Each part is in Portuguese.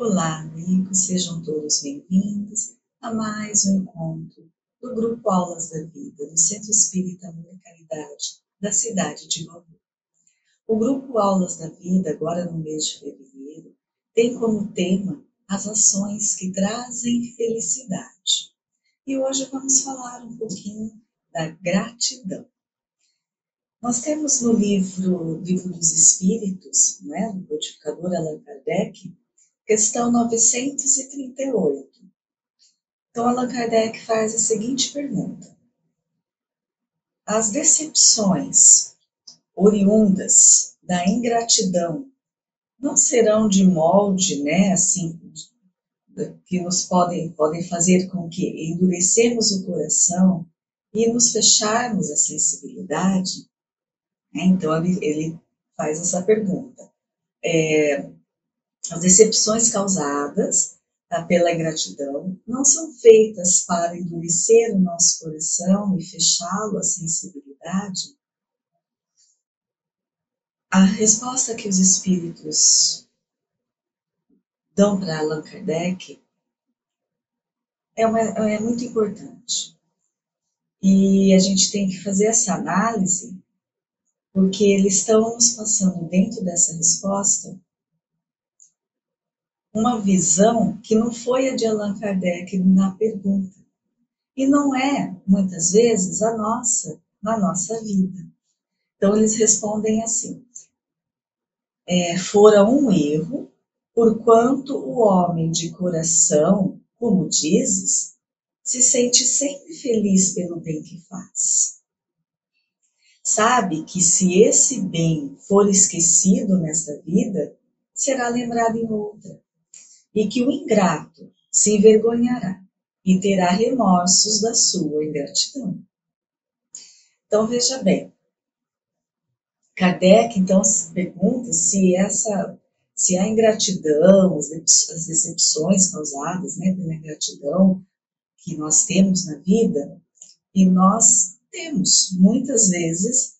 Olá, amigos, sejam todos bem-vindos a mais um encontro do Grupo Aulas da Vida, do Centro Espírita Amor e Caridade, da cidade de Bauru. O Grupo Aulas da Vida, agora no mês de fevereiro, tem como tema as ações que trazem felicidade. E hoje vamos falar um pouquinho da gratidão. Nós temos no livro dos Espíritos, do codificador Allan Kardec, questão 938. Então, Allan Kardec faz a seguinte pergunta: as decepções oriundas da ingratidão não serão de molde, assim, que nos podem fazer com que endurecemos o coração e nos fecharmos à sensibilidade? Então, ele faz essa pergunta. As decepções causadas pela ingratidão não são feitas para endurecer o nosso coração e fechá-lo à sensibilidade? A resposta que os espíritos dão para Allan Kardec é muito importante. E a gente tem que fazer essa análise, porque eles estão nos passando dentro dessa resposta uma visão que não foi a de Allan Kardec na pergunta. E não é, muitas vezes, na nossa vida. Então, eles respondem assim: fora um erro, porquanto o homem de coração, como dizes, se sente sempre feliz pelo bem que faz. Sabe que se esse bem for esquecido nesta vida, será lembrado em outra, e que o ingrato se envergonhará e terá remorsos da sua ingratidão. Então, veja bem, Kardec, então, se pergunta se a ingratidão, as decepções causadas pela ingratidão que nós temos na vida, e nós temos, muitas vezes,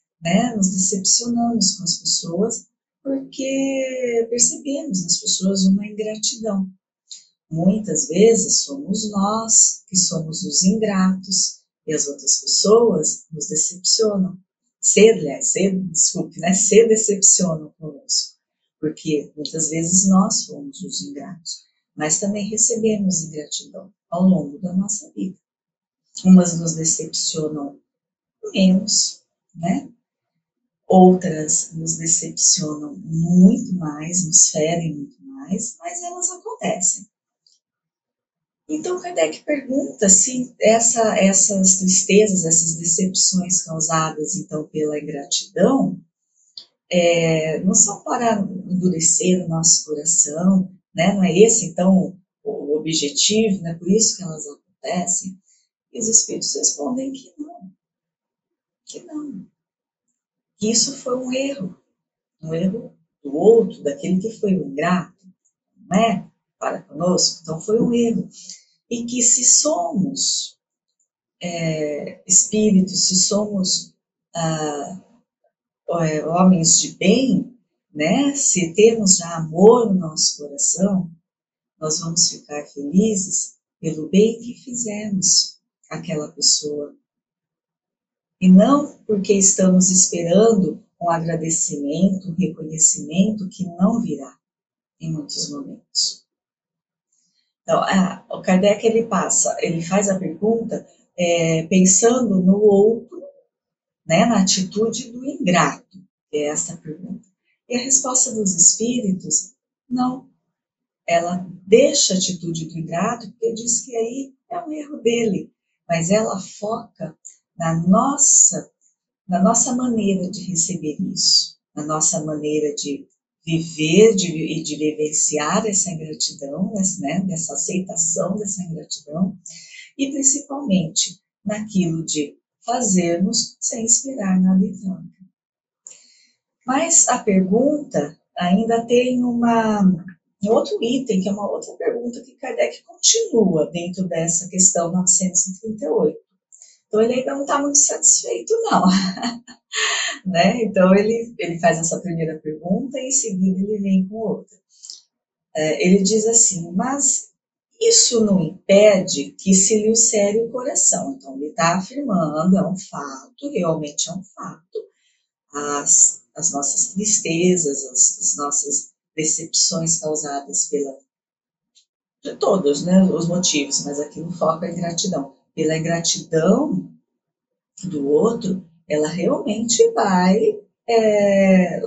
nos decepcionamos com as pessoas porque percebemos nas pessoas uma ingratidão. Muitas vezes somos nós que somos os ingratos e as outras pessoas nos decepcionam. Se decepcionam conosco, porque muitas vezes nós fomos os ingratos, mas também recebemos ingratidão ao longo da nossa vida. Umas nos decepcionam menos, Outras nos decepcionam muito mais, nos ferem muito mais, mas elas acontecem. Então, Kardec pergunta se essas tristezas, essas decepções causadas, então, pela ingratidão, não são para endurecer o nosso coração, Não é esse, então, o objetivo, Por isso que elas acontecem? E os Espíritos respondem que não, que isso foi um erro do outro, daquele que foi o ingrato, para conosco, então foi um erro. E que se somos espíritos, se somos homens de bem, se temos já amor no nosso coração, nós vamos ficar felizes pelo bem que fizemos àquela pessoa. E não porque estamos esperando um agradecimento, um reconhecimento que não virá em muitos momentos. Então, o Kardec ele faz a pergunta pensando no outro, na atitude do ingrato, que é essa pergunta. E a resposta dos espíritos, não. Ela deixa a atitude do ingrato, porque diz que aí é um erro dele, mas ela foca na nossa maneira de receber isso, na nossa maneira de viver e de vivenciar essa ingratidão, dessa aceitação dessa ingratidão, e principalmente naquilo de fazermos sem esperar nada em troca. Mas a pergunta ainda tem um outro item, que é uma outra pergunta que Kardec continua dentro dessa questão 938. Então, ele ainda não está muito satisfeito, não. Então, ele faz essa primeira pergunta e em seguida ele vem com outra. Ele diz assim, mas isso não impede que se lhe ulcere o coração. Então, ele está afirmando, é um fato, realmente é um fato, as nossas tristezas, as nossas decepções causadas de todos, né, os motivos, mas aqui no foco é a ingratidão. Pela ingratidão do outro, ela realmente vai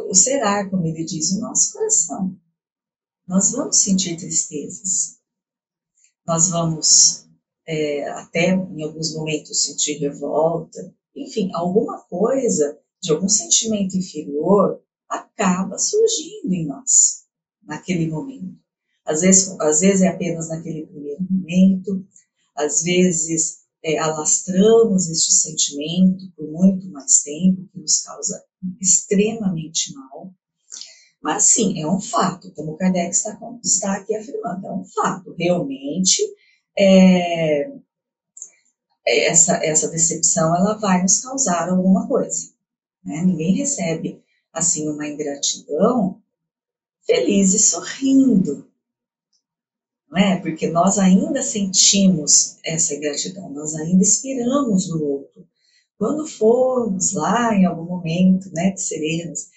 ulcerar, como ele diz, o nosso coração. Nós vamos sentir tristezas, nós vamos até em alguns momentos sentir revolta, enfim, alguma coisa de algum sentimento inferior acaba surgindo em nós naquele momento. Às vezes é apenas naquele primeiro momento, às vezes alastramos este sentimento por muito mais tempo, que nos causa extremamente mal. Mas sim, é um fato, como Kardec está aqui afirmando, é um fato. Realmente, é, essa decepção ela vai nos causar alguma coisa. Né? Ninguém recebe assim uma ingratidão feliz e sorrindo, não é? Porque nós ainda sentimos essa ingratidão, nós ainda esperamos do outro. Quando formos lá em algum momento, né, que seremos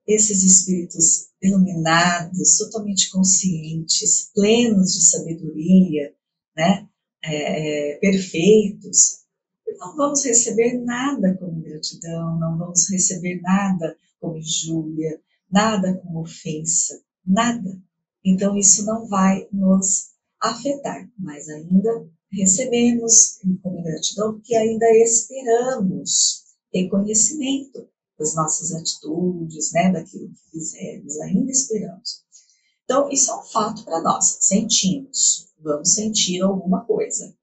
esses espíritos iluminados, totalmente conscientes, plenos de sabedoria, né, perfeitos, não vamos receber nada como ingratidão, não vamos receber nada como injúria, nada como ofensa, nada. Então, isso não vai nos afetar, mas ainda recebemos como ingratidão, porque ainda esperamos reconhecimento das nossas atitudes, né, daquilo que fizemos, ainda esperamos. Então, isso é um fato para nós, sentimos, vamos sentir alguma coisa,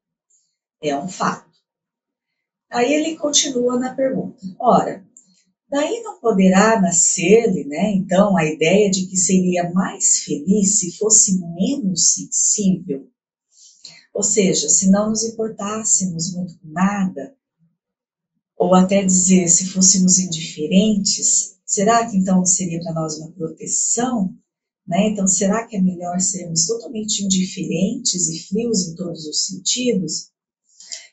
é um fato. Aí ele continua na pergunta, ora, daí não poderá nascer-lhe, né, então, a ideia de que seria mais feliz se fosse menos sensível, ou seja, se não nos importássemos muito com nada, ou até dizer se fôssemos indiferentes, será que então seria para nós uma proteção? Né? Então, será que é melhor sermos totalmente indiferentes e frios em todos os sentidos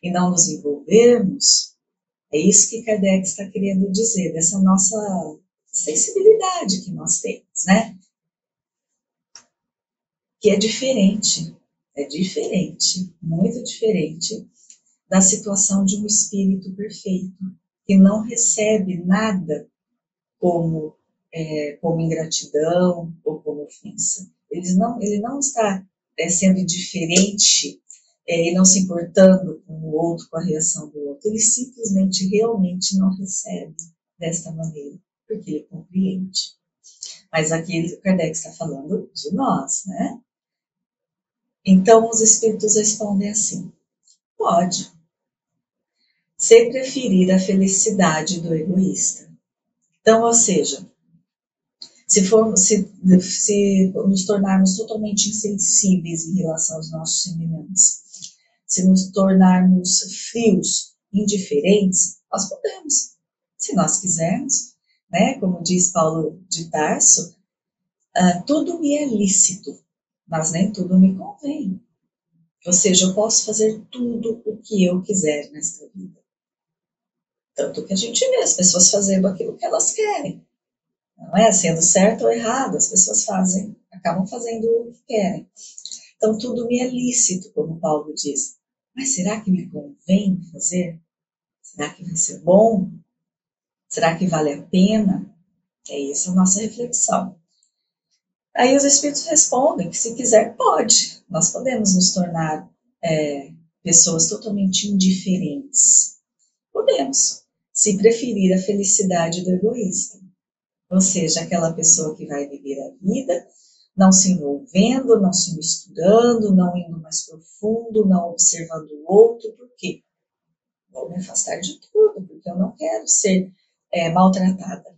e não nos envolvermos? É isso que Kardec está querendo dizer, dessa nossa sensibilidade que nós temos, né? Que é diferente, muito diferente da situação de um espírito perfeito, que não recebe nada como, como ingratidão ou como ofensa. Ele não está sendo indiferente e não se importando com o outro, com a reação do outro. Ele simplesmente, realmente não recebe desta maneira, porque ele compreende. Mas aqui o Kardec está falando de nós, né? Então, os espíritos respondem assim, pode, se preferir a felicidade do egoísta. Então, ou seja, se nos tornarmos totalmente insensíveis em relação aos nossos semelhantes, se nos tornarmos frios, indiferentes, nós podemos, se nós quisermos, né? Como diz Paulo de Tarso, tudo me é lícito, mas nem tudo me convém. Ou seja, eu posso fazer tudo o que eu quiser nesta vida. Tanto que a gente vê as pessoas fazendo aquilo que elas querem. Não é? Sendo certo ou errado, as pessoas acabam fazendo o que querem. Então, tudo me é lícito, como Paulo diz. Mas será que me convém fazer? Será que vai ser bom? Será que vale a pena? É essa a nossa reflexão. Aí os espíritos respondem que se quiser, pode. Nós podemos nos tornar pessoas totalmente indiferentes. Podemos, se preferir a felicidade do egoísta. Ou seja, aquela pessoa que vai viver a vida, não se envolvendo, não se misturando, não indo mais profundo, não observando o outro. Por quê? Vou me afastar de tudo, porque eu não quero ser maltratada.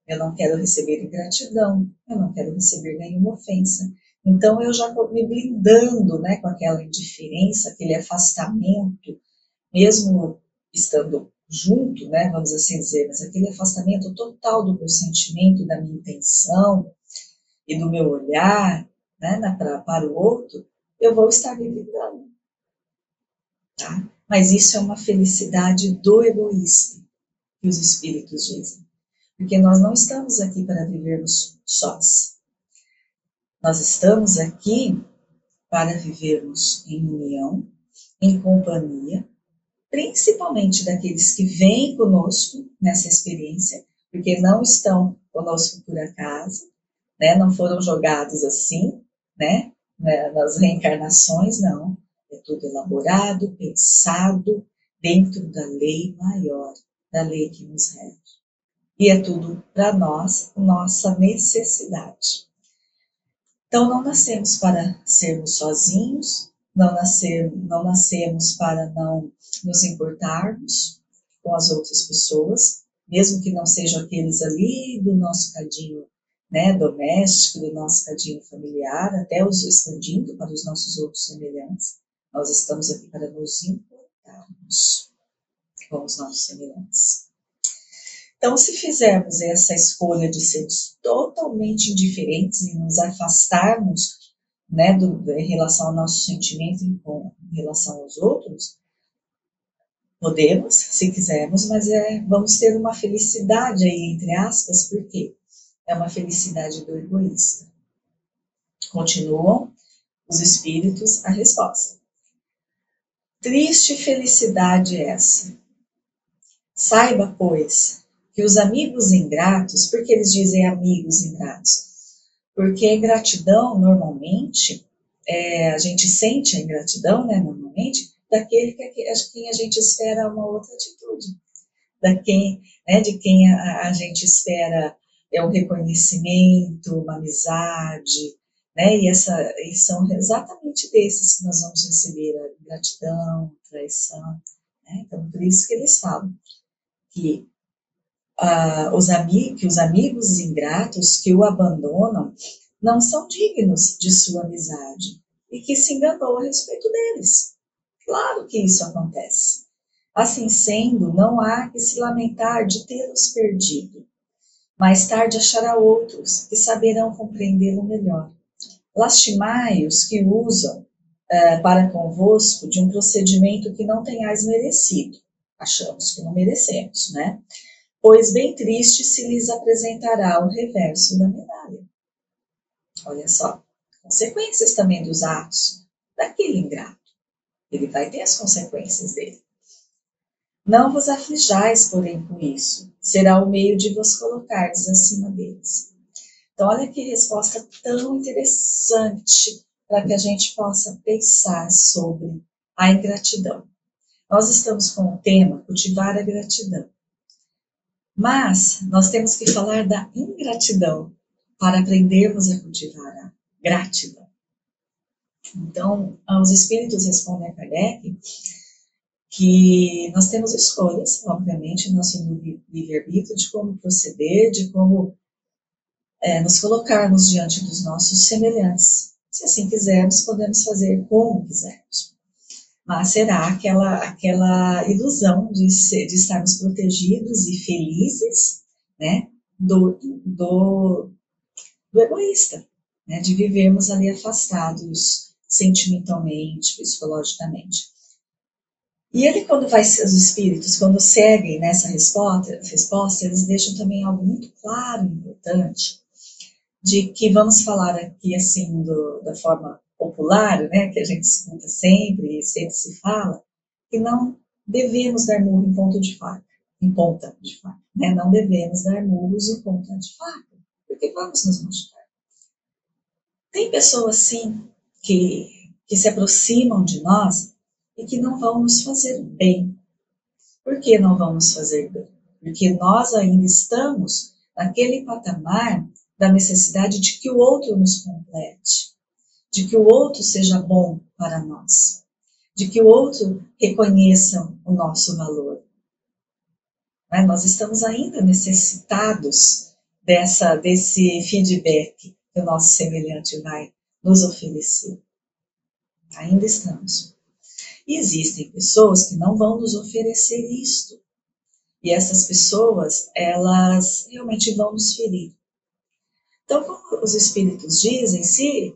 Eu não quero receber ingratidão, eu não quero receber nenhuma ofensa. Então, eu já estou me blindando, né, com aquela indiferença, aquele afastamento, mesmo estando junto, né, vamos assim dizer, mas aquele afastamento total do meu sentimento, da minha intenção e do meu olhar, né, para o outro, eu vou estar me vingando. Tá? Mas isso é uma felicidade do egoísta, que os espíritos dizem. Porque nós não estamos aqui para vivermos sós. Nós estamos aqui para vivermos em união, em companhia, principalmente daqueles que vêm conosco nessa experiência, porque não estão conosco por acaso, né? Não foram jogados assim, né? Nas reencarnações, não. É tudo elaborado, pensado, dentro da lei maior, da lei que nos rege. E é tudo para nós, nossa necessidade. Então, não nascemos para sermos sozinhos, não nascemos para não nos importarmos com as outras pessoas, mesmo que não sejam aqueles ali do nosso cadinho, né, doméstico, do nosso cadinho familiar, até os expandindo para os nossos outros semelhantes. Nós estamos aqui para nos importarmos com os nossos semelhantes. Então, se fizermos essa escolha de sermos totalmente indiferentes e nos afastarmos, né, em relação ao nosso sentimento e em relação aos outros, podemos, se quisermos, mas vamos ter uma felicidade aí, entre aspas, porque é uma felicidade do egoísta. Continuam os espíritos a resposta. Triste felicidade essa. Saiba, pois, que os amigos ingratos, por que eles dizem amigos ingratos? Porque a ingratidão, normalmente, a gente sente a ingratidão, né, normalmente, daquele que a quem a gente espera uma outra atitude, de quem a gente espera um reconhecimento, uma amizade, né, e são exatamente desses que nós vamos receber a ingratidão, a traição, né, então por isso que eles falam que os amigos ingratos que o abandonam não são dignos de sua amizade e que se enganou a respeito deles. Claro que isso acontece. Assim sendo, não há que se lamentar de tê-los perdido. Mais tarde achará outros que saberão compreendê-lo melhor. Lastimai-os que usam para convosco de um procedimento que não tenhais merecido. Achamos que não merecemos, né? Pois bem triste se lhes apresentará o reverso da medalha. Olha só, consequências também dos atos daquele ingrato. Ele vai ter as consequências dele. Não vos aflijais, porém, com isso. Será o meio de vos colocardes acima deles. Então, olha que resposta tão interessante para que a gente possa pensar sobre a ingratidão. Nós estamos com o tema cultivar a gratidão. Mas nós temos que falar da ingratidão para aprendermos a cultivar a gratidão. Então, os espíritos respondem a Kardec que nós temos escolhas, obviamente, nosso livre-arbítrio de como proceder, de como nos colocarmos diante dos nossos semelhantes. Se assim quisermos, podemos fazer como quisermos. Mas será aquela ilusão de estarmos protegidos e felizes, né, do egoísta, né, de vivermos ali afastados sentimentalmente, psicologicamente. E ele, os espíritos, quando seguem nessa resposta, eles deixam também algo muito claro e importante, de que vamos falar aqui assim da forma popular, né, que a gente escuta sempre e sempre se fala, que não devemos dar murro em ponta de faca, né? Não devemos dar murros em ponta de faca, porque vamos nos machucar. Tem pessoas sim que se aproximam de nós e que não vão nos fazer bem. Por que não vão nos fazer bem? Porque nós ainda estamos naquele patamar da necessidade de que o outro nos complete, de que o outro seja bom para nós, de que o outro reconheça o nosso valor. Nós estamos ainda necessitados desse feedback que o nosso semelhante vai nos oferecer. Ainda estamos. E existem pessoas que não vão nos oferecer isto. E essas pessoas, elas realmente vão nos ferir. Então, como os espíritos dizem, se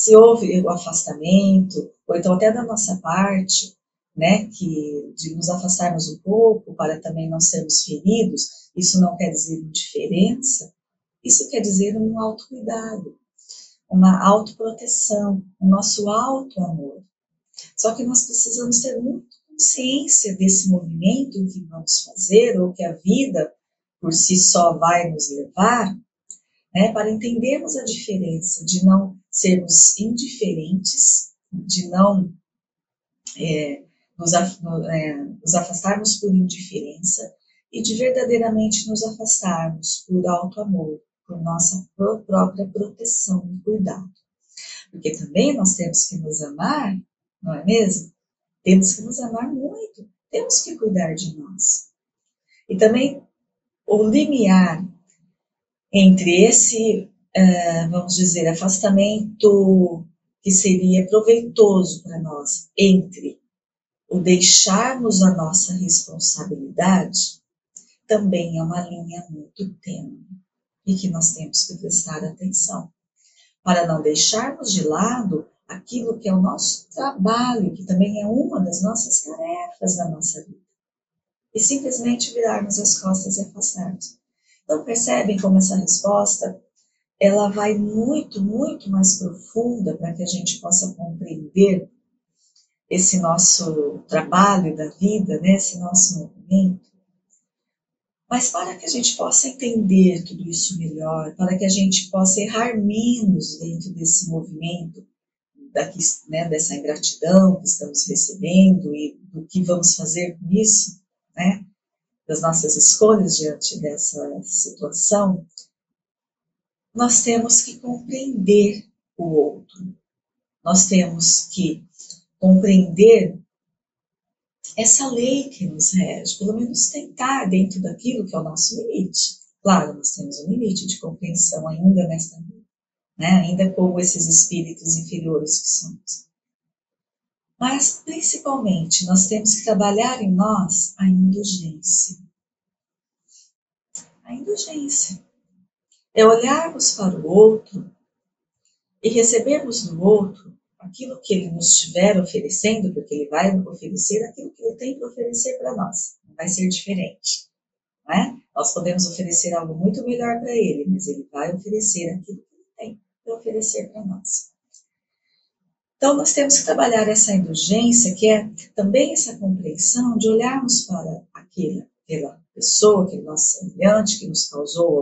se houve o afastamento, ou então até da nossa parte, né, que de nos afastarmos um pouco para também não sermos feridos, isso não quer dizer indiferença, isso quer dizer um autocuidado, uma autoproteção, o nosso autoamor. Só que nós precisamos ter muita consciência desse movimento que vamos fazer, ou que a vida por si só vai nos levar, né, para entendermos a diferença de não sermos indiferentes, de não nos afastarmos por indiferença e de verdadeiramente nos afastarmos por alto amor, por nossa própria proteção e cuidado. Porque também nós temos que nos amar, não é mesmo? Temos que nos amar muito, temos que cuidar de nós. E também o limiar entre esse, vamos dizer, afastamento que seria proveitoso para nós, entre o deixarmos a nossa responsabilidade, também é uma linha muito tênue e que nós temos que prestar atenção, para não deixarmos de lado aquilo que é o nosso trabalho, que também é uma das nossas tarefas da nossa vida, e simplesmente virarmos as costas e afastarmos. Então percebem como essa resposta ela vai muito, muito mais profunda para que a gente possa compreender esse nosso trabalho da vida, né, esse nosso movimento. Mas para que a gente possa entender tudo isso melhor, para que a gente possa errar menos dentro desse movimento, daqui, né, dessa ingratidão que estamos recebendo e do que vamos fazer com isso, né, das nossas escolhas diante dessa situação, nós temos que compreender o outro. Nós temos que compreender essa lei que nos rege, pelo menos tentar dentro daquilo que é o nosso limite. Claro, nós temos um limite de compreensão ainda nesta vida, né? Ainda como esses espíritos inferiores que somos. Mas, principalmente, nós temos que trabalhar em nós a indulgência. A indulgência é olharmos para o outro e recebermos do outro aquilo que ele nos estiver oferecendo, porque ele vai oferecer aquilo que ele tem para oferecer para nós. Não vai ser diferente. Não é? Nós podemos oferecer algo muito melhor para ele, mas ele vai oferecer aquilo que ele tem para oferecer para nós. Então, nós temos que trabalhar essa indulgência, que é também essa compreensão de olharmos para aquela pessoa, aquele nosso semelhante que nos causou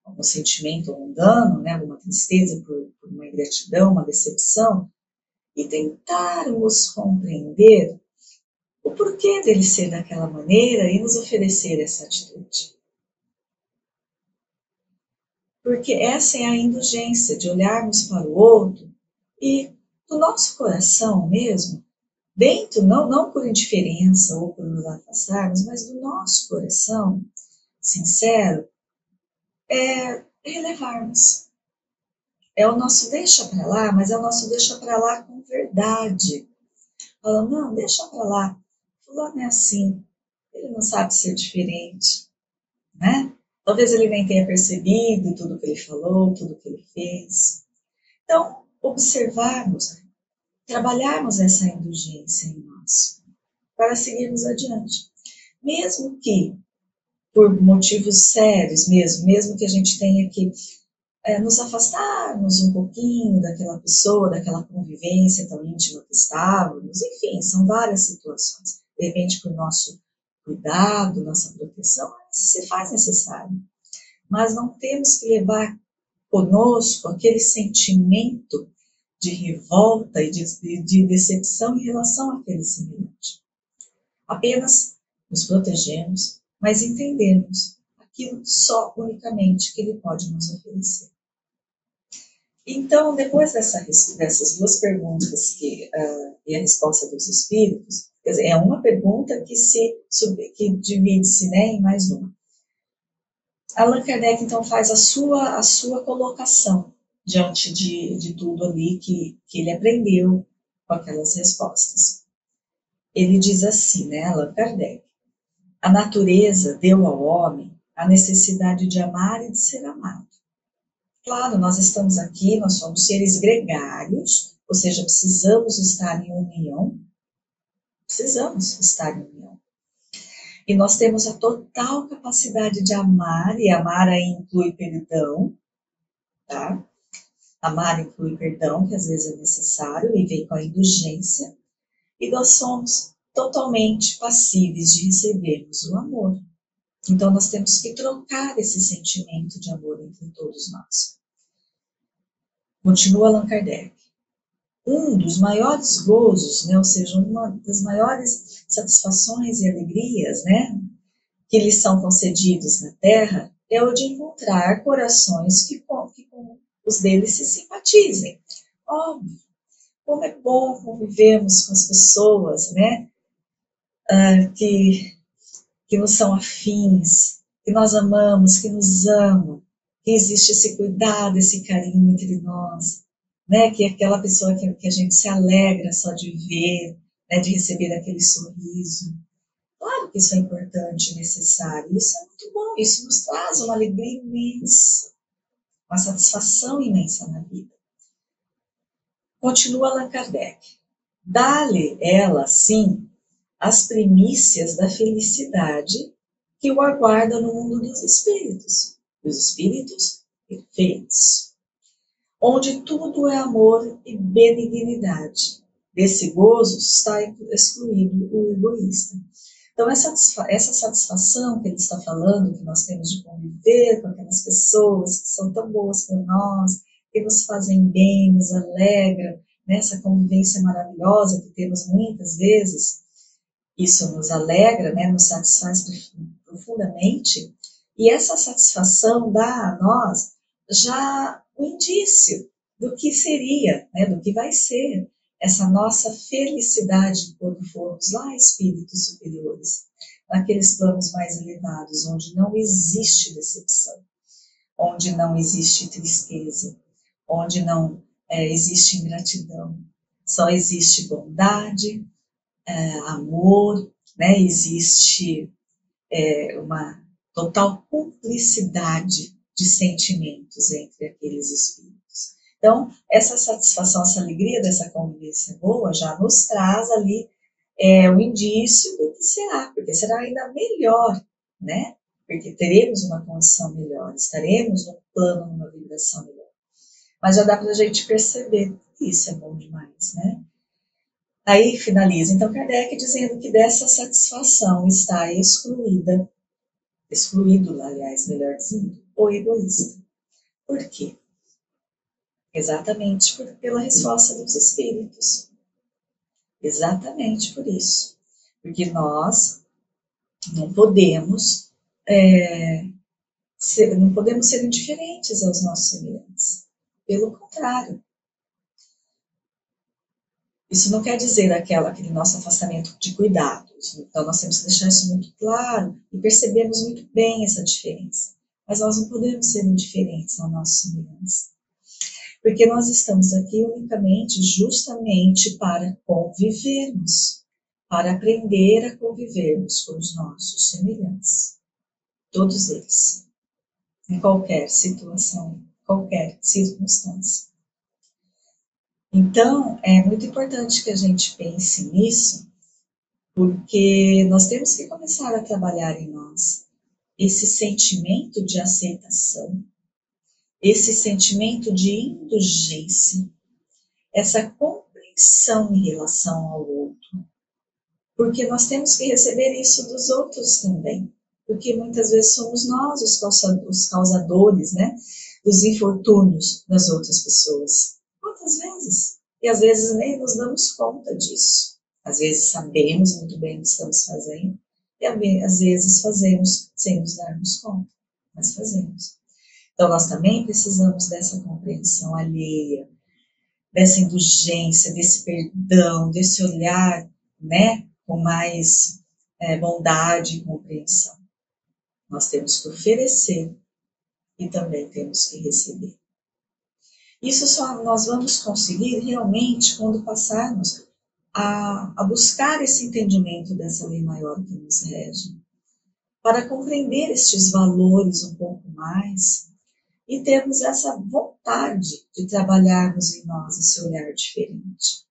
algum sentimento, algum dano, né, alguma tristeza por uma ingratidão, uma decepção, e tentarmos compreender o porquê dele ser daquela maneira e nos oferecer essa atitude. Porque essa é a indulgência de olharmos para o outro e do nosso coração mesmo, dentro, não por indiferença ou por nos afastarmos, mas do nosso coração sincero, relevarmos. É o nosso deixa para lá, mas é o nosso deixa para lá com verdade. Falando, não, deixa para lá. Fulano é assim, ele não sabe ser diferente, né? Talvez ele nem tenha percebido tudo que ele falou, tudo que ele fez. Então, observarmos, trabalharmos essa indulgência em nós, para seguirmos adiante. Mesmo que, por motivos sérios mesmo que a gente tenha que nos afastarmos um pouquinho daquela pessoa, daquela convivência tão íntima que estávamos, enfim, são várias situações. De repente, por nosso cuidado, nossa proteção, se faz necessário. Mas não temos que levar conosco aquele sentimento de revolta e de decepção em relação àquele semelhante. Apenas nos protegemos, mas entendemos aquilo só unicamente que ele pode nos oferecer. Então, depois dessas duas perguntas e a resposta dos espíritos, quer dizer, é uma pergunta que divide-se, né, em mais uma. Allan Kardec, então, faz a sua colocação diante de tudo ali que ele aprendeu com aquelas respostas. Ele diz assim, né, Allan Kardec, a natureza deu ao homem a necessidade de amar e de ser amado. Claro, nós estamos aqui, nós somos seres gregários, ou seja, precisamos estar em união, precisamos estar em união. E nós temos a total capacidade de amar, e amar aí inclui perdão, tá? Amar inclui perdão, que às vezes é necessário, e vem com a indulgência. E nós somos totalmente passíveis de recebermos o amor. Então, nós temos que trocar esse sentimento de amor entre todos nós. Continua Allan Kardec. Um dos maiores gozos, né, ou seja, uma das maiores satisfações e alegrias, né, que lhes são concedidos na Terra, é o de encontrar corações que com os deles se simpatizem. Óbvio, como é bom convivermos com as pessoas, né, que nos são afins, que nós amamos, que nos amam, que existe esse cuidado, esse carinho entre nós, né? Que é aquela pessoa que a gente se alegra só de ver, né? De receber aquele sorriso. Claro que isso é importante, necessário, isso é muito bom, isso nos traz uma alegria imensa, uma satisfação imensa na vida. Continua Allan Kardec. Dá-lhe ela, sim, as primícias da felicidade que o aguarda no mundo dos espíritos perfeitos, onde tudo é amor e benignidade. Desse gozo está excluído o egoísta. Então, essa satisfação que ele está falando, que nós temos de conviver com aquelas pessoas que são tão boas para nós, que nos fazem bem, nos alegram, nessa convivência maravilhosa que temos muitas vezes, isso nos alegra, né, nos satisfaz profundamente, e essa satisfação dá a nós já um indício do que seria, né, do que vai ser essa nossa felicidade quando formos lá espíritos superiores, naqueles planos mais elevados, onde não existe decepção, onde não existe tristeza, onde não existe ingratidão, só existe bondade, amor, né? Existe uma total cumplicidade de sentimentos entre aqueles espíritos. Então, essa satisfação, essa alegria dessa convivência boa já nos traz ali o indício do que será, porque será ainda melhor, né? Porque teremos uma condição melhor, estaremos num plano, numa vibração melhor. Mas já dá para a gente perceber que isso é bom demais, né? Aí finaliza, então, Kardec dizendo que dessa satisfação está excluído, aliás, melhor dizendo, o egoísta. Por quê? Exatamente pela resposta dos espíritos. Exatamente por isso. Porque nós não podemos, não podemos ser indiferentes aos nossos semelhantes. Pelo contrário. Isso não quer dizer aquele nosso afastamento de cuidados. Então, nós temos que deixar isso muito claro e percebemos muito bem essa diferença. Mas nós não podemos ser indiferentes ao nosso semelhança. Porque nós estamos aqui unicamente, justamente para convivermos, para aprender a convivermos com os nossos semelhantes. Todos eles. Em qualquer situação, qualquer circunstância. Então, é muito importante que a gente pense nisso, porque nós temos que começar a trabalhar em nós esse sentimento de aceitação, esse sentimento de indulgência, essa compreensão em relação ao outro, porque nós temos que receber isso dos outros também, porque muitas vezes somos nós os causadores, né, dos infortúnios das outras pessoas. Quantas vezes? E às vezes nem nos damos conta disso. Às vezes sabemos muito bem o que estamos fazendo, e às vezes fazemos sem nos darmos conta, mas fazemos. Então nós também precisamos dessa compreensão alheia, dessa indulgência, desse perdão, desse olhar, né, com mais bondade e compreensão. Nós temos que oferecer e também temos que receber. Isso só nós vamos conseguir realmente quando passarmos a buscar esse entendimento dessa lei maior que nos rege, para compreender estes valores um pouco mais, e termos essa vontade de trabalharmos em nós esse olhar diferente.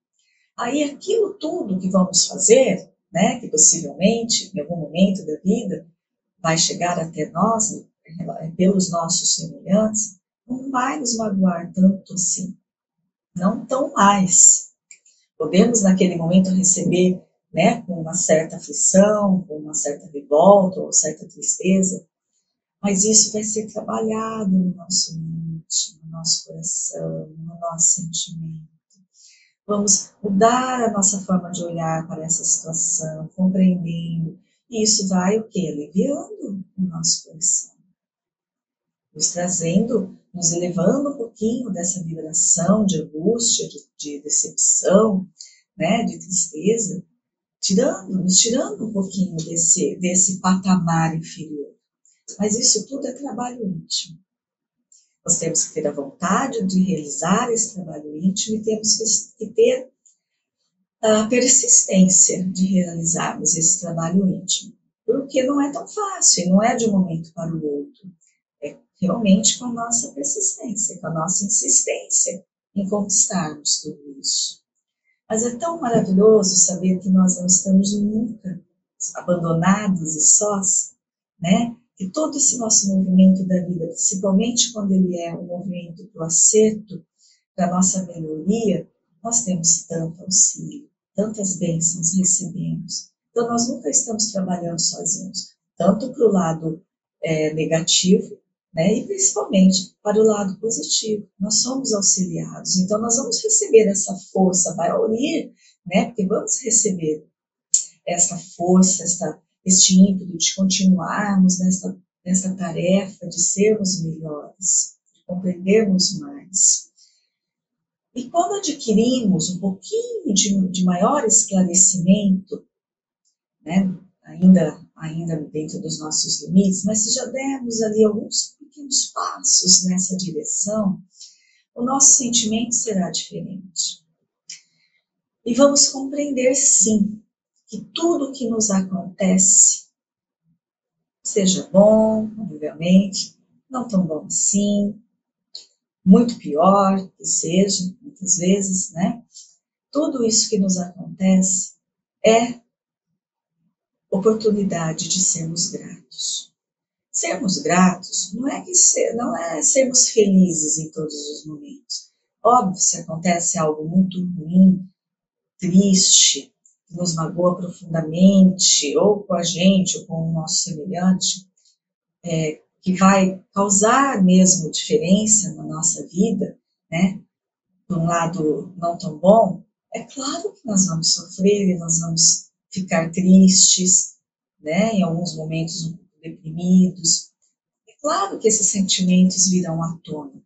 Aí aquilo tudo que vamos fazer, né, que possivelmente em algum momento da vida vai chegar até nós, pelos nossos semelhantes, não vai nos magoar tanto assim, não tão mais. Podemos naquele momento receber, né, com uma certa aflição, com uma certa revolta ou certa tristeza, mas isso vai ser trabalhado no nosso mente, no nosso coração, no nosso sentimento. Vamos mudar a nossa forma de olhar para essa situação, compreendendo. E isso vai o quê? Aliviando o nosso coração. Nos trazendo, nos elevando um pouquinho dessa vibração de angústia, de decepção, né, de tristeza, nos tirando um pouquinho desse patamar inferior. Mas isso tudo é trabalho íntimo. Nós temos que ter a vontade de realizar esse trabalho íntimo e temos que ter a persistência de realizarmos esse trabalho íntimo. Porque não é tão fácil, e não é de um momento para o outro. É realmente com a nossa persistência, com a nossa insistência em conquistarmos tudo isso. Mas é tão maravilhoso saber que nós não estamos nunca abandonados e sós, né? Que todo esse nosso movimento da vida, principalmente quando ele é um movimento para o acerto, para a nossa melhoria, nós temos tanto auxílio, tantas bênçãos recebemos. Então, nós nunca estamos trabalhando sozinhos, tanto para o lado negativo, né, e principalmente para o lado positivo. Nós somos auxiliados, então nós vamos receber essa força, vai unir, né, porque vamos receber essa força, este ímpeto de continuarmos nesta tarefa de sermos melhores, de compreendermos mais. E quando adquirimos um pouquinho de maior esclarecimento, né, ainda dentro dos nossos limites, mas se já dermos ali alguns pequenos passos nessa direção, o nosso sentimento será diferente. E vamos compreender, sim, que tudo o que nos acontece, seja bom, obviamente, não tão bom assim, muito pior que seja, muitas vezes, né? Tudo isso que nos acontece é oportunidade de sermos gratos. Sermos gratos não é sermos felizes em todos os momentos. Óbvio, se acontece algo muito ruim, triste, que nos magoa profundamente, ou com a gente, ou com o nosso semelhante, que vai causar mesmo diferença na nossa vida, né? De um lado não tão bom, é claro que nós vamos sofrer e nós vamos ficar tristes, né? Em alguns momentos um pouco deprimidos. É claro que esses sentimentos virão à tona.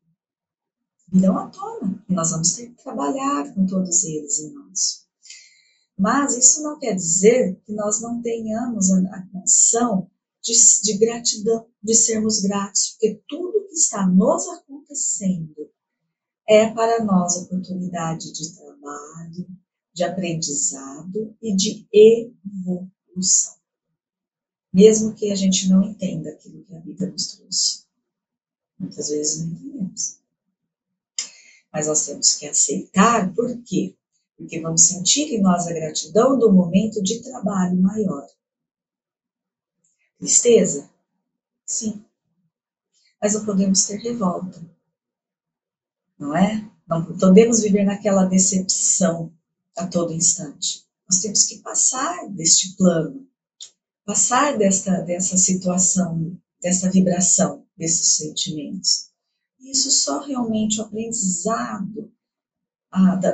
Virão à tona. E nós vamos ter que trabalhar com todos eles em nós. Mas isso não quer dizer que nós não tenhamos a condição de gratidão, de sermos gratos, porque tudo que está nos acontecendo é para nós oportunidade de trabalho, de aprendizado e de evolução. Mesmo que a gente não entenda aquilo que a vida nos trouxe. Muitas vezes não entendemos. Mas nós temos que aceitar, por quê? Porque vamos sentir em nós a gratidão do momento de trabalho maior. Tristeza? Sim. Mas não podemos ter revolta. Não é? Não podemos viver naquela decepção a todo instante. Nós temos que passar deste plano, passar dessa situação, dessa vibração, desses sentimentos. Isso só realmente o aprendizado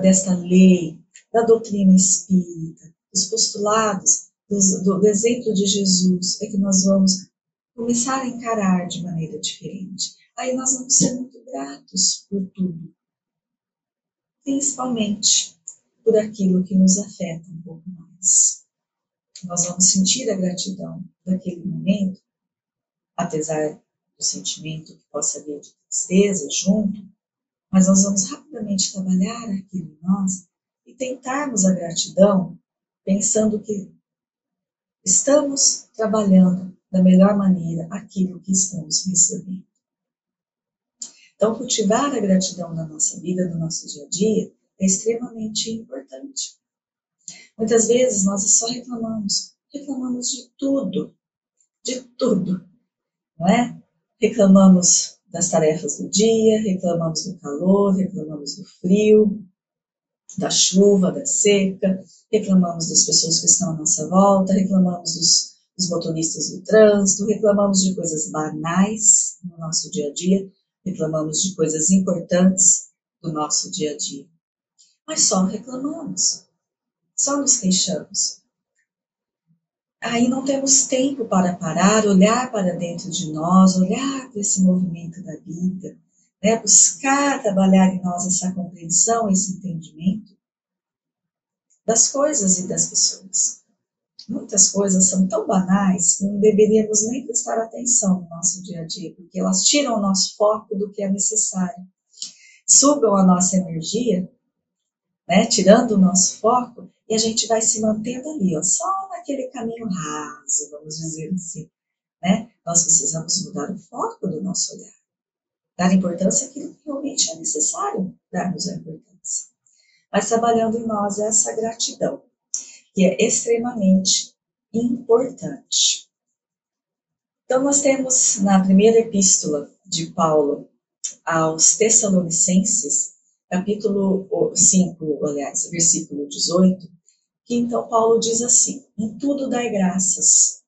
desta lei, da doutrina espírita, dos postulados, do exemplo de Jesus, é que nós vamos começar a encarar de maneira diferente. Aí nós vamos ser muito gratos por tudo, principalmente por aquilo que nos afeta um pouco mais. Nós vamos sentir a gratidão daquele momento, apesar do sentimento que possa haver de tristeza junto, mas nós vamos rapidamente trabalhar aquilo em nós e tentarmos a gratidão, pensando que estamos trabalhando da melhor maneira aquilo que estamos recebendo. Então, cultivar a gratidão na nossa vida, no nosso dia a dia, é extremamente importante. Muitas vezes nós só reclamamos de tudo, não é? Reclamamos das tarefas do dia, reclamamos do calor, reclamamos do frio, da chuva, da seca, reclamamos das pessoas que estão à nossa volta, reclamamos dos motoristas do trânsito, reclamamos de coisas banais no nosso dia a dia, reclamamos de coisas importantes do nosso dia a dia. Mas só reclamamos, só nos queixamos. Aí não temos tempo para parar, olhar para dentro de nós, olhar para esse movimento da vida, né? Buscar trabalhar em nós essa compreensão, esse entendimento das coisas e das pessoas. Muitas coisas são tão banais que não deveríamos nem prestar atenção no nosso dia a dia, porque elas tiram o nosso foco do que é necessário, sugam a nossa energia, né, tirando o nosso foco, e a gente vai se mantendo ali, ó, só naquele caminho raso, vamos dizer assim. Né? Nós precisamos mudar o foco do noso olhar, dar importância àquilo que realmente é necessário darmos a importância. Mas trabalhando em nós essa gratidão, que é extremamente importante. Então, nós temos na primeira epístola de Paulo aos Tessalonicenses, capítulo 5, aliás, versículo 18, que então Paulo diz assim: em tudo dai graças,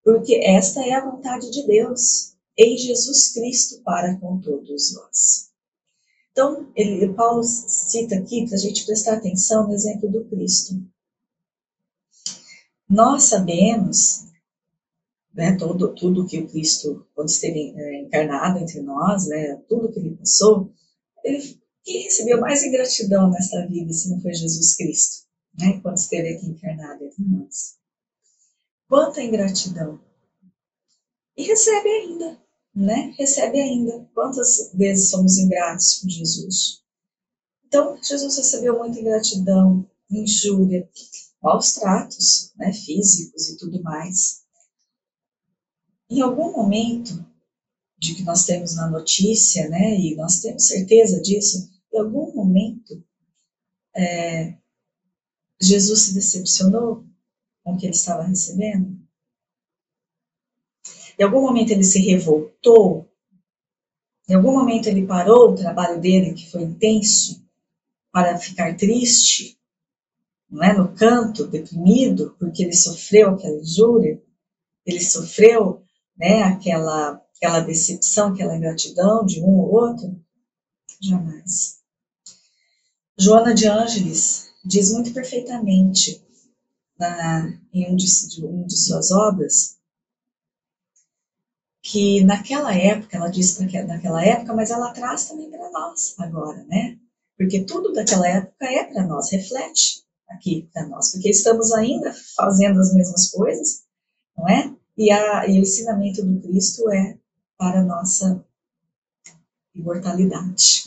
porque esta é a vontade de Deus em Jesus Cristo para com todos nós. Então, Paulo cita aqui para a gente prestar atenção no exemplo do Cristo. Nós sabemos, né, tudo que o Cristo, quando esteve encarnado entre nós, né, tudo que ele passou, quem recebeu mais ingratidão nesta vida, se não foi Jesus Cristo, né, quando esteve aqui encarnado entre nós? Quanta ingratidão! E recebe ainda, né? Recebe ainda. Quantas vezes somos ingratos com Jesus? Então, Jesus recebeu muita ingratidão, injúria, maus tratos, né, físicos e tudo mais. Em algum momento de que nós temos na notícia, né, e nós temos certeza disso, em algum momento Jesus se decepcionou com o que ele estava recebendo? Em algum momento ele se revoltou? Em algum momento ele parou o trabalho dele, que foi intenso, para ficar triste, não é? No canto, deprimido, porque ele sofreu aquela injúria, ele sofreu, né, aquela decepção, aquela ingratidão de um ou outro? Jamais. Joana de Ângeles diz muito perfeitamente em uma de suas obras que naquela época, ela diz naquela época, mas ela traz também para nós agora, né? Porque tudo daquela época é para nós, reflete aqui para nós, porque estamos ainda fazendo as mesmas coisas, não é? E o ensinamento do Cristo é para a nossa imortalidade.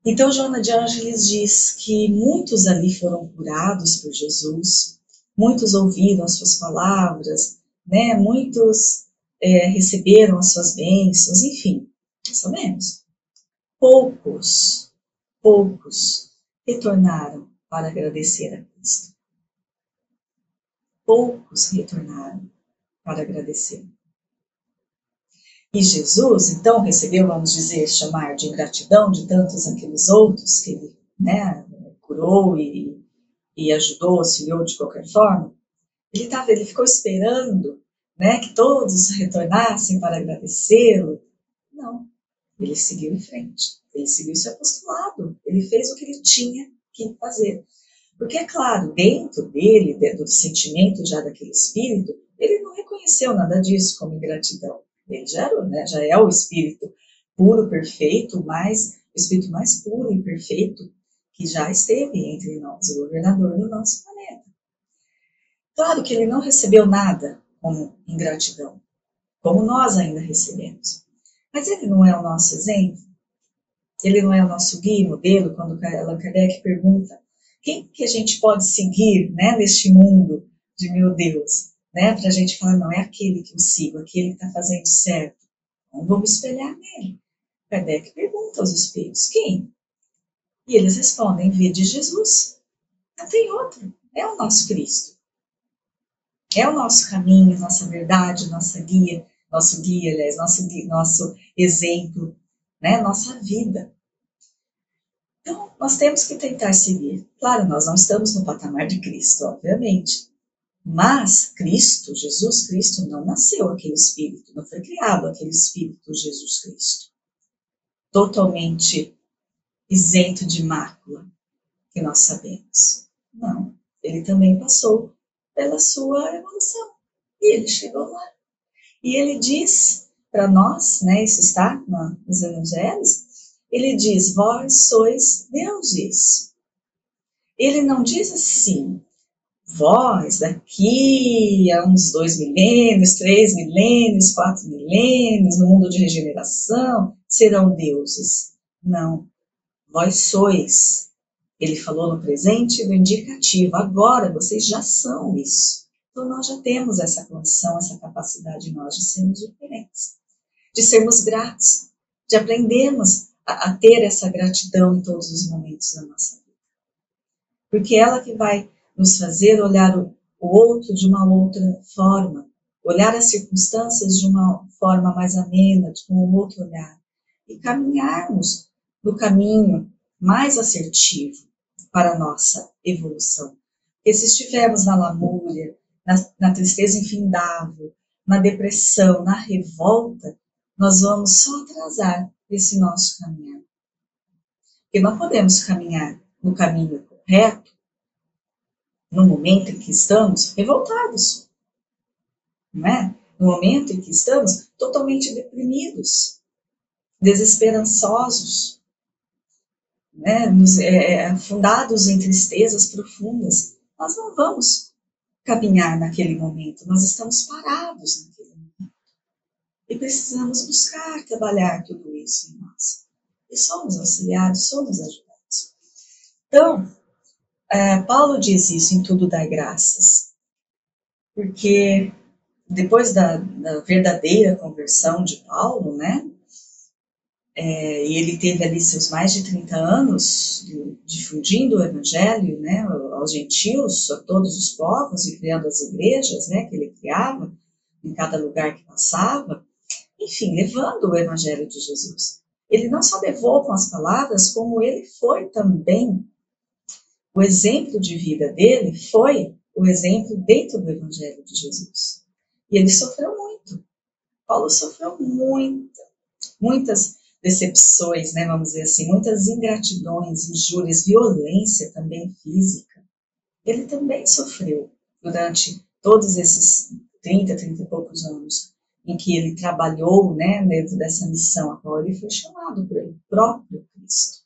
Então, Joana de Ângeles diz que muitos ali foram curados por Jesus, muitos ouviram as suas palavras, né? Muitos receberam as suas bênçãos, enfim, sabemos. Poucos retornaram para agradecer a Cristo. Poucos retornaram para agradecer. E Jesus, então, recebeu, vamos dizer, chamar de ingratidão de tantos aqueles outros que ele, né, curou e ajudou, auxiliou de qualquer forma. Ele ficou esperando, né, que todos retornassem para agradecê-lo. Não, ele seguiu em frente, ele seguiu seu apostolado, ele fez o que ele tinha que fazer. Porque, é claro, dentro dele, do sentimento já daquele espírito, ele não reconheceu nada disso como ingratidão. Ele já é o espírito puro, perfeito, o espírito mais puro e perfeito que já esteve entre nós, o governador do nosso planeta. Claro que ele não recebeu nada como ingratidão, como nós ainda recebemos. Mas ele não é o nosso exemplo? Ele não é o nosso guia, modelo, quando Allan Kardec pergunta quem que a gente pode seguir, né, neste mundo de meu Deus, né, para a gente falar, não, é aquele que eu sigo, aquele que está fazendo certo. Não vou me espelhar nele. Kardec pergunta aos espelhos, quem? E eles respondem, vede Jesus. Não tem outro. É o nosso Cristo. É o nosso caminho, nossa verdade, nosso guia, aliás, nosso exemplo, né? Nossa vida. Então, nós temos que tentar seguir. Claro, nós não estamos no patamar de Cristo, obviamente. Mas Cristo, Jesus Cristo, não nasceu aquele espírito, não foi criado aquele espírito Jesus Cristo. Totalmente isento de mácula, que nós sabemos. Não, ele também passou pela sua evolução. E ele chegou lá. E ele diz para nós, né, isso está nos evangelhos, ele diz, vós sois deuses. Ele não diz assim, vós daqui a uns 2 milênios, 3 milênios, 4 milênios, no mundo de regeneração, serão deuses. Não, vós sois. Ele falou no presente no indicativo, agora vocês já são isso. Então nós já temos essa condição, essa capacidade em nós de sermos diferentes, de sermos gratos, de aprendermos a ter essa gratidão em todos os momentos da nossa vida. Porque ela que vai nos fazer olhar o outro de uma outra forma, olhar as circunstâncias de uma forma mais amena, com um outro olhar, e caminharmos no caminho mais assertivo para a nossa evolução. Porque se estivermos na lamúria, na tristeza infindável, na depressão, na revolta, nós vamos só atrasar esse nosso caminhar. Porque não podemos caminhar no caminho correto no momento em que estamos revoltados, não é? No momento em que estamos totalmente deprimidos, desesperançosos, né? Afundados em tristezas profundas, nós não vamos caminhar naquele momento, nós estamos parados naquele momento. E precisamos buscar trabalhar tudo isso em nós. E somos auxiliados, somos ajudados. Então, Paulo diz isso em Tudo Dai Graças, porque depois da verdadeira conversão de Paulo, né, e ele teve ali seus mais de 30 anos difundindo o evangelho, né, aos gentios, a todos os povos, e criando as igrejas, né, que ele criava em cada lugar que passava, enfim, levando o evangelho de Jesus. Ele não só levou com as palavras, como ele foi também, o exemplo de vida dele foi o exemplo dentro do evangelho de Jesus. E ele sofreu muito. Paulo sofreu muitas decepções, né, vamos dizer assim, muitas ingratidões, injúrias, violência também física. Ele também sofreu durante todos esses 30 e poucos anos em que ele trabalhou, né, dentro dessa missão a qual ele foi chamado pelo próprio Cristo.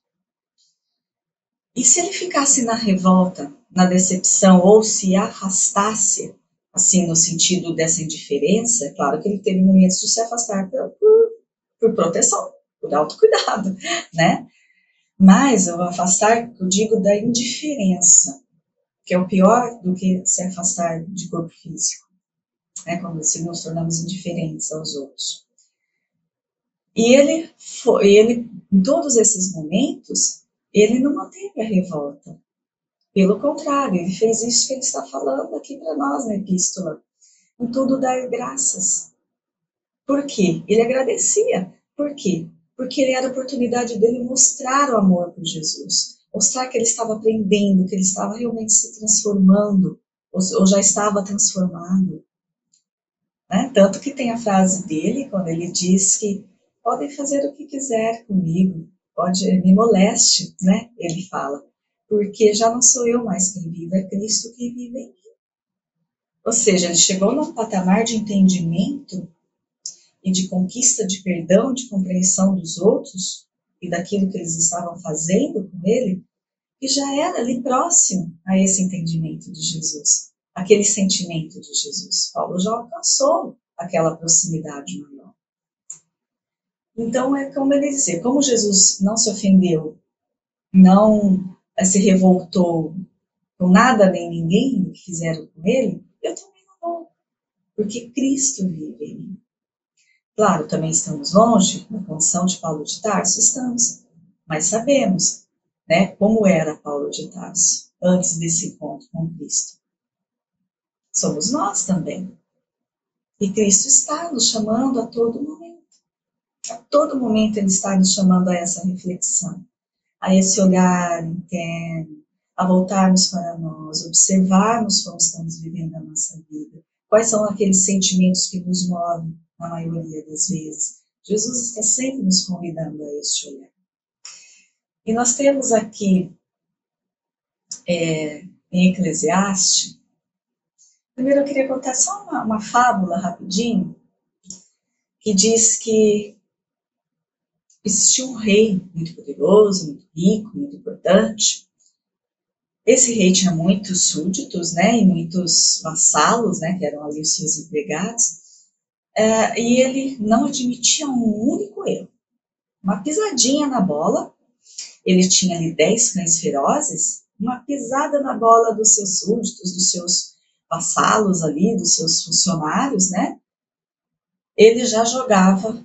E se ele ficasse na revolta, na decepção, ou se afastasse, assim, no sentido dessa indiferença, é claro que ele teve momentos de se afastar por proteção, por autocuidado, né? Mas o afastar, eu digo, da indiferença, que é o pior do que se afastar de corpo físico, né? Quando nos tornamos indiferentes aos outros. E ele, em todos esses momentos, ele não manteve a revolta. Pelo contrário, ele fez isso que ele está falando aqui para nós na epístola. Em tudo dar graças. Por quê? Ele agradecia. Por quê? Porque ele era a oportunidade dele mostrar o amor por Jesus. Mostrar que ele estava aprendendo, que ele estava realmente se transformando, ou já estava transformado. Né? Tanto que tem a frase dele, quando ele diz que podem fazer o que quiser comigo, me moleste, né? Ele fala, porque já não sou eu mais quem vive, é Cristo que vive em mim. Ou seja, ele chegou num patamar de entendimento e de conquista de perdão, de compreensão dos outros e daquilo que eles estavam fazendo com ele, que já era ali próximo a esse entendimento de Jesus, aquele sentimento de Jesus. Paulo já alcançou aquela proximidade maior. Então, é como ele dizia, como Jesus não se ofendeu, não se revoltou com nada nem ninguém do que fizeram com ele, eu também não vou, porque Cristo vive em mim. Claro, também estamos longe, na condição de Paulo de Tarso, estamos, mas sabemos, né, como era Paulo de Tarso antes desse encontro com Cristo. Somos nós também. E Cristo está nos chamando a todo momento. A todo momento Ele está nos chamando a essa reflexão, a esse olhar interno, a voltarmos para nós, observarmos como estamos vivendo a nossa vida, quais são aqueles sentimentos que nos movem, na maioria das vezes. Jesus está sempre nos convidando a este olhar. E nós temos aqui, em Eclesiastes, primeiro eu queria contar só uma fábula rapidinho, que diz que existia um rei muito poderoso, muito rico, muito importante. Esse rei tinha muitos súditos, né, e muitos vassalos, né, que eram ali os seus empregados, e ele não admitia um único erro. Uma pisadinha na bola, ele tinha ali 10 cães ferozes, uma pisada na bola dos seus súditos, dos seus vassalos ali, dos seus funcionários, né, ele já jogava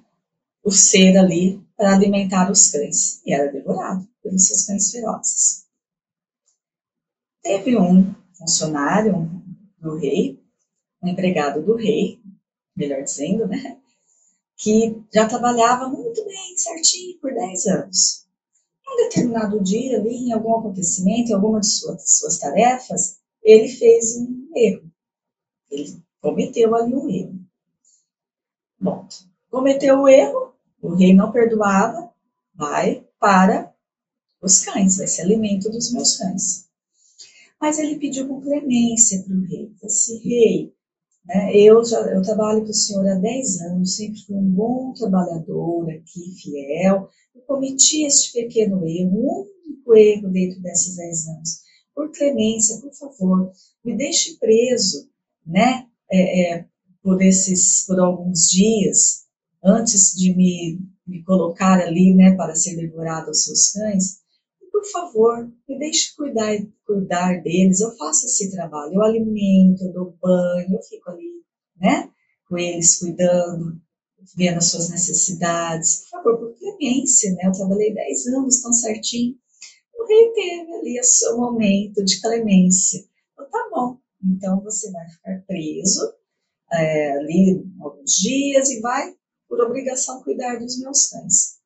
o ser ali para alimentar os cães, e era devorado pelos seus cães ferozes. Teve um funcionário do rei, um empregado do rei, melhor dizendo, né, que já trabalhava muito bem, certinho, por 10 anos. Em um determinado dia, ali, em algum acontecimento, em alguma de suas tarefas, ele fez um erro. Ele cometeu ali um erro. Bom, cometeu o erro, o rei não perdoava, vai para os cães, vai ser alimento dos meus cães. Mas ele pediu com clemência para o rei, disse, rei, né, eu trabalho com o senhor há 10 anos, sempre fui um bom trabalhador aqui, fiel, eu cometi este pequeno erro, um único erro dentro desses 10 anos. Por clemência, por favor, me deixe preso, né, por alguns dias, antes de me colocar ali, né, para ser devorado aos seus cães, por favor, me deixe cuidar deles, eu faço esse trabalho, eu alimento, eu dou banho, eu fico ali, né, com eles, cuidando, vendo as suas necessidades, por favor, por clemência, né, eu trabalhei 10 anos tão certinho, o rei teve ali o seu momento de clemência, então tá bom, então você vai ficar preso, ali alguns dias e vai, por obrigação, cuidar dos meus cães.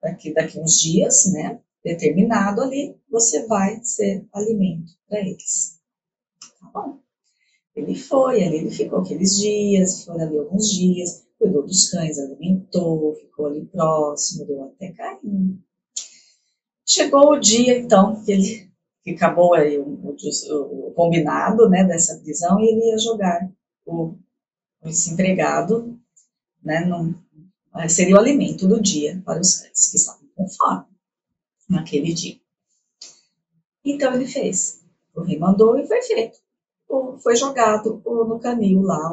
Daqui uns dias, né, determinado ali, você vai ser alimento para eles. Tá bom? Ele foi, ali ele ficou aqueles dias, foram ali alguns dias, cuidou dos cães, alimentou, ficou ali próximo, deu até carinho. Chegou o dia, então, que acabou aí o combinado, né, dessa prisão, e ele ia jogar esse empregado, né, seria o alimento do dia para os cães que estavam com fome naquele dia. Então ele fez. O rei mandou e foi feito. Foi jogado no canil lá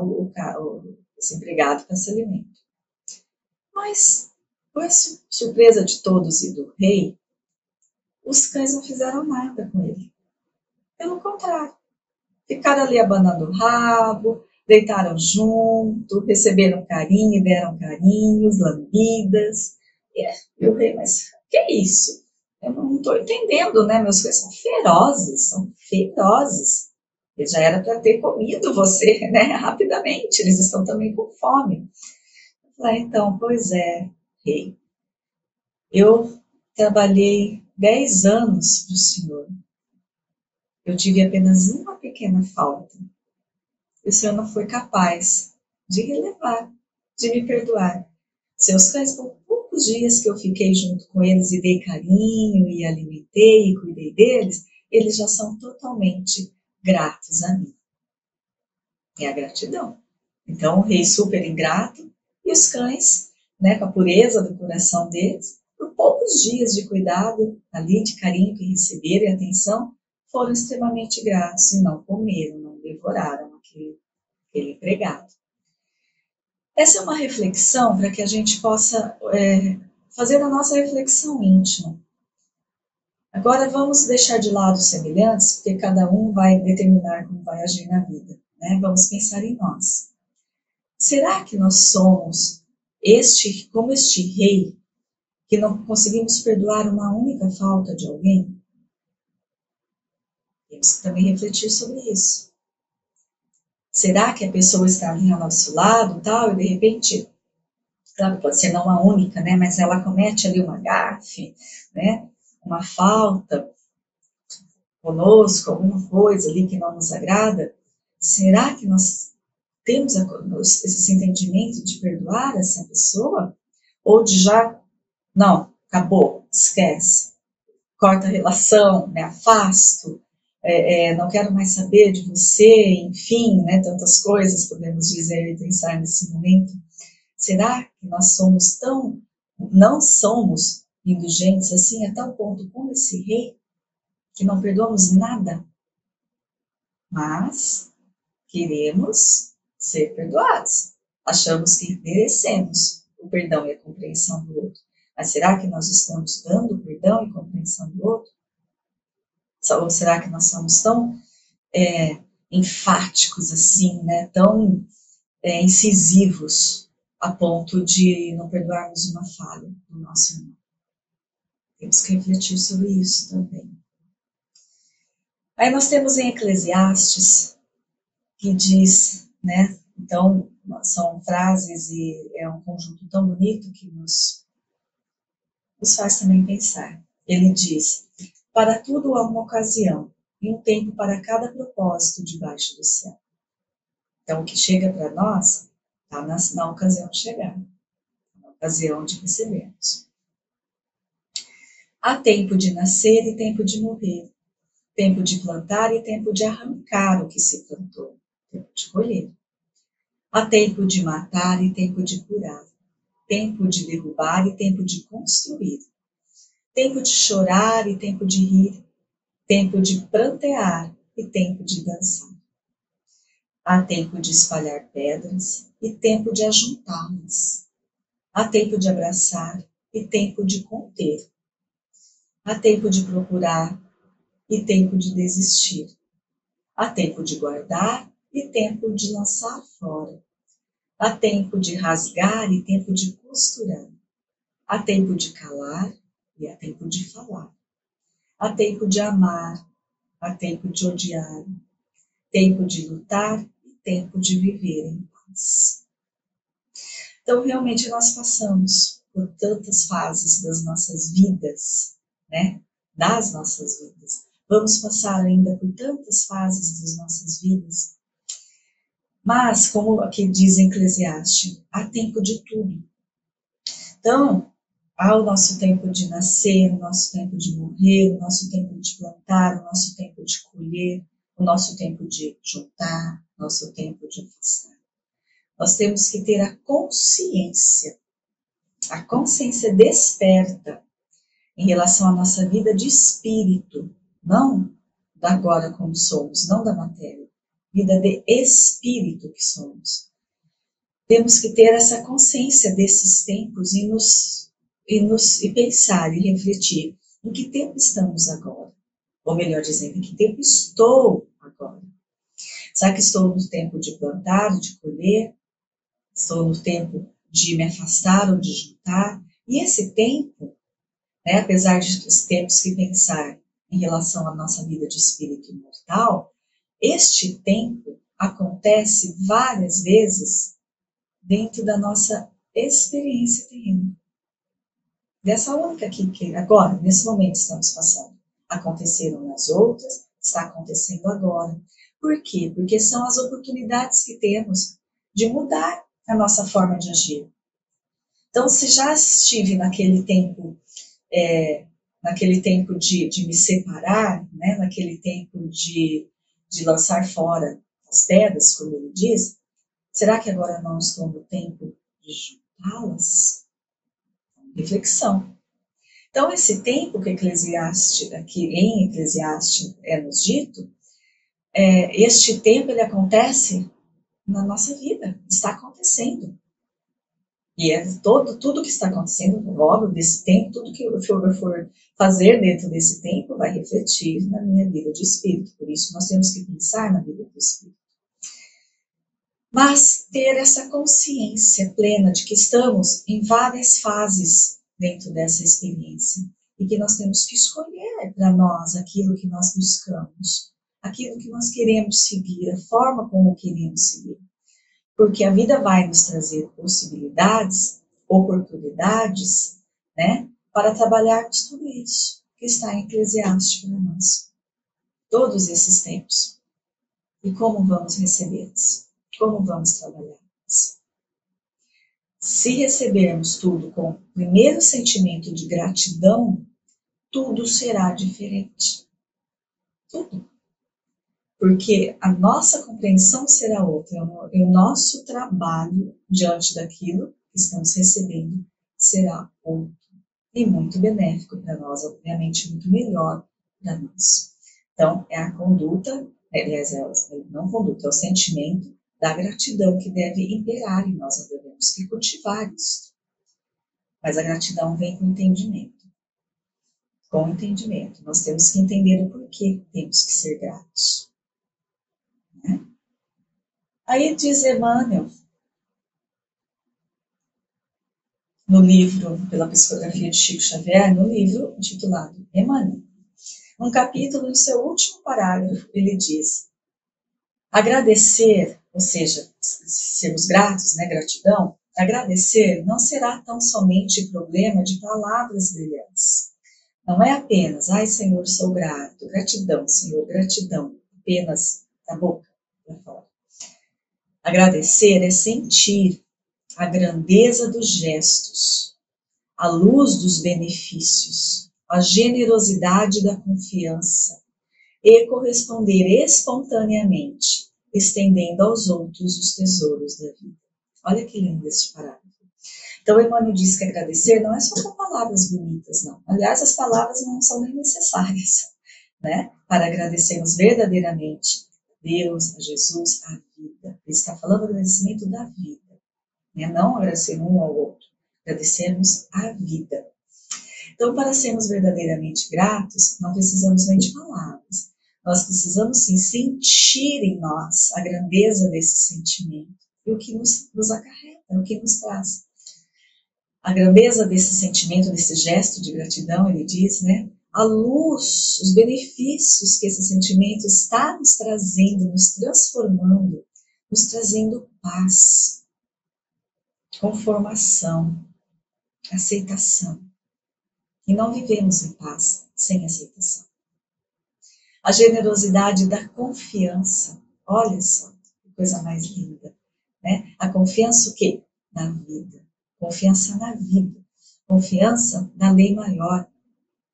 esse empregado com esse alimento. Mas, por surpresa de todos e do rei, os cães não fizeram nada com ele. Pelo contrário, ficaram ali abanando o rabo, deitaram junto, receberam carinho, deram carinhos, lambidas. E o rei, mas que é isso? Eu não estou entendendo, né? Meus cães são ferozes, são ferozes. Ele já era para ter comido você, né? Rapidamente, eles estão também com fome. Eu falei, então, pois é, rei. Eu trabalhei 10 anos para o senhor. Eu tive apenas uma pequena falta. E o senhor não foi capaz de relevar, de me perdoar. Seus cães, por poucos dias que eu fiquei junto com eles e dei carinho, e alimentei, e cuidei deles, eles já são totalmente gratos a mim. É a gratidão. Então, o rei super ingrato, e os cães, né, com a pureza do coração deles, por poucos dias de cuidado, ali, de carinho que receberam e atenção, foram extremamente gratos e não comeram, não devoraram aquele empregado. Essa é uma reflexão para que a gente possa fazer a nossa reflexão íntima. Agora vamos deixar de lado os semelhantes, porque cada um vai determinar como vai agir na vida, né? Vamos pensar em nós. Será que nós somos como este rei, que não conseguimos perdoar uma única falta de alguém, temos que também refletir sobre isso. Será que a pessoa está ali ao nosso lado, tal, e de repente, claro, pode ser não a única, né, mas ela comete ali uma gafe, né, uma falta conosco, alguma coisa ali que não nos agrada? Será que nós temos esse entendimento de perdoar essa pessoa? Ou de já, não, acabou, esquece, corta a relação, me afasto, não quero mais saber de você, enfim, né, tantas coisas podemos dizer e pensar nesse momento. Será que nós somos não somos indulgentes assim a tal ponto como esse rei, que não perdoamos nada, mas queremos ser perdoados. Achamos que merecemos o perdão e a compreensão do outro. Mas será que nós estamos dando perdão e compreensão do outro? Ou será que nós somos tão enfáticos assim, né? Tão incisivos a ponto de não perdoarmos uma falha do nosso irmão? Temos que refletir sobre isso também. Aí nós temos em Eclesiastes, que diz, né? Então, são frases e é um conjunto tão bonito que nos faz também pensar. Ele diz: para tudo há uma ocasião e um tempo para cada propósito debaixo do céu. Então, o que chega para nós está na ocasião de chegar, na ocasião de recebermos. Há tempo de nascer e tempo de morrer, tempo de plantar e tempo de arrancar o que se plantou, tempo de colher. Há tempo de matar e tempo de curar, tempo de derrubar e tempo de construir, tempo de chorar e tempo de rir, tempo de prantear e tempo de dançar. Há tempo de espalhar pedras e tempo de ajuntá-las. Há tempo de abraçar e tempo de conter. Há tempo de procurar e tempo de desistir. Há tempo de guardar e tempo de lançar fora. Há tempo de rasgar e tempo de costurar. Há tempo de calar e há tempo de falar. Há tempo de amar, há tempo de odiar. Tempo de lutar e tempo de viver em paz. Então, realmente, nós passamos por tantas fases das nossas vidas, né? Das nossas vidas. Vamos passar ainda por tantas fases das nossas vidas. Mas, como aqui diz em Eclesiastes, há tempo de tudo. Então, há o nosso tempo de nascer, o nosso tempo de morrer, o nosso tempo de plantar, o nosso tempo de colher, o nosso tempo de juntar, o nosso tempo de afastar. Nós temos que ter a consciência desperta em relação à nossa vida de espírito, não da agora como somos, não da matéria, vida de espírito que somos. Temos que ter essa consciência desses tempos e pensar e refletir em que tempo estamos agora, ou melhor dizendo, em que tempo estou agora. Será que estou no tempo de plantar, de colher? Estou no tempo de me afastar ou de juntar? E esse tempo, né, apesar de termos que pensar em relação à nossa vida de espírito imortal, este tempo acontece várias vezes dentro da nossa experiência terrena. Dessa única aqui que agora, nesse momento, estamos passando. Aconteceram nas outras, está acontecendo agora. Por quê? Porque são as oportunidades que temos de mudar a nossa forma de agir. Então, se já estive naquele tempo de me separar, né, naquele tempo de lançar fora as pedras, como ele diz, será que agora não estou no tempo de juntá-las? Reflexão. Então, esse tempo que Eclesiastes, aqui em Eclesiastes é nos dito, este tempo ele acontece na nossa vida, está acontecendo. E é tudo que está acontecendo, óbvio, desse tempo, tudo que eu for fazer dentro desse tempo vai refletir na minha vida de espírito. Por isso, nós temos que pensar na vida do espírito. Mas ter essa consciência plena de que estamos em várias fases dentro dessa experiência e que nós temos que escolher para nós aquilo que nós buscamos, aquilo que nós queremos seguir, a forma como queremos seguir. Porque a vida vai nos trazer possibilidades, oportunidades, né, para trabalharmos tudo isso que está em Eclesiastes para nós. Todos esses tempos. E como vamos recebê-los? Como vamos trabalhá-los? Se recebermos tudo com o primeiro sentimento de gratidão, tudo será diferente. Tudo. Porque a nossa compreensão será outra, e o nosso trabalho diante daquilo que estamos recebendo será outro. E muito benéfico para nós, obviamente muito melhor para nós. Então, é a conduta, aliás, não conduta, é o sentimento da gratidão que deve imperar em nós, nós devemos que cultivar isso. Mas a gratidão vem com entendimento. Com entendimento. Nós temos que entender o porquê temos que ser gratos. Né? Aí diz Emmanuel, no livro, pela psicografia de Chico Xavier, no livro intitulado Emmanuel, um capítulo, no seu último parágrafo, ele diz: agradecer, ou seja, sermos gratos, né, gratidão, agradecer não será tão somente problema de palavras brilhantes. Não é apenas, ai Senhor, sou grato, gratidão, Senhor, gratidão, apenas da boca para fora. Agradecer é sentir a grandeza dos gestos, a luz dos benefícios, a generosidade da confiança e corresponder espontaneamente, estendendo aos outros os tesouros da vida. Olha que lindo esse parágrafo. Então, Emmanuel diz que agradecer não é só com palavras bonitas, não. Aliás, as palavras não são nem necessárias, né? Para agradecermos verdadeiramente a Deus, a Jesus, a vida. Ele está falando do agradecimento da vida, né? Não agradecer um ao outro, agradecermos a vida. Então, para sermos verdadeiramente gratos, não precisamos nem de palavras. Nós precisamos sim sentir em nós a grandeza desse sentimento e o que nos acarreta, o que nos traz. A grandeza desse sentimento, desse gesto de gratidão, ele diz, né? A luz, os benefícios que esse sentimento está nos trazendo, nos transformando, nos trazendo paz, conformação, aceitação. E não vivemos em paz sem aceitação. A generosidade da confiança, olha só, que coisa mais linda, né? A confiança o quê? Na vida. Confiança na vida. Confiança na lei maior,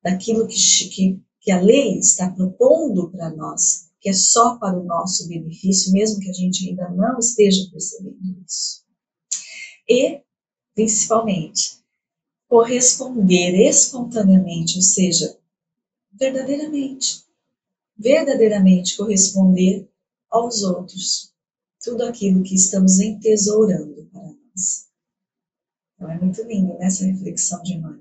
daquilo que a lei está propondo para nós, que é só para o nosso benefício, mesmo que a gente ainda não esteja percebendo isso. E, principalmente, corresponder espontaneamente, ou seja, verdadeiramente corresponder aos outros, tudo aquilo que estamos entesourando para nós. Então é muito lindo, né, essa reflexão de Emmanuel.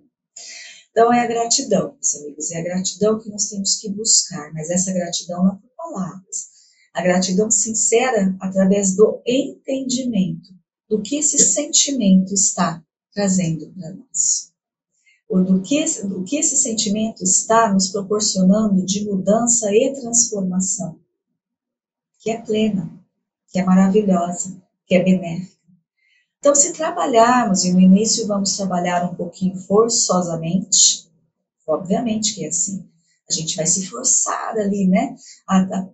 Então é a gratidão, meus amigos, é a gratidão que nós temos que buscar, mas essa gratidão não por palavras. A gratidão sincera através do entendimento do que esse sentimento está trazendo para nós. Ou do que esse sentimento está nos proporcionando de mudança e transformação, que é plena, que é maravilhosa, que é benéfica. Então, se trabalharmos, e no início vamos trabalhar um pouquinho forçosamente, obviamente que é assim, a gente vai se forçar ali, né,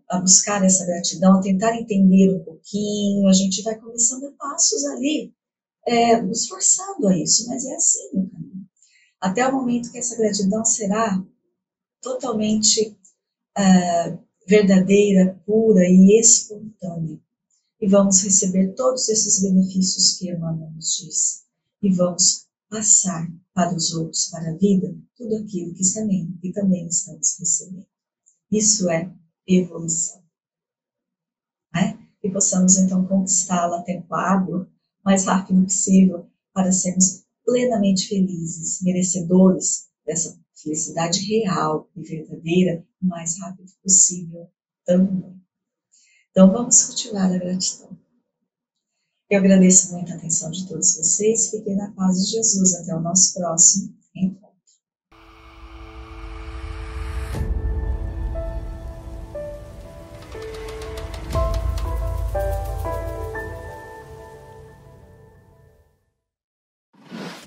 a buscar essa gratidão, a tentar entender um pouquinho, a gente vai começando a passos ali, nos forçando a isso, mas é assim o caminho. Até o momento que essa gratidão será totalmente verdadeira, pura e espontânea. E vamos receber todos esses benefícios que Emmanuel nos diz. E vamos passar para os outros, para a vida, tudo aquilo que também estamos recebendo. Isso é evolução. Né? E possamos então conquistá-la a tempo hábil, o mais rápido possível, para sermos plenamente felizes, merecedores dessa felicidade real e verdadeira, o mais rápido possível também. Então vamos cultivar a gratidão. Eu agradeço muito a atenção de todos vocês. Fiquem na paz de Jesus. Até o nosso próximo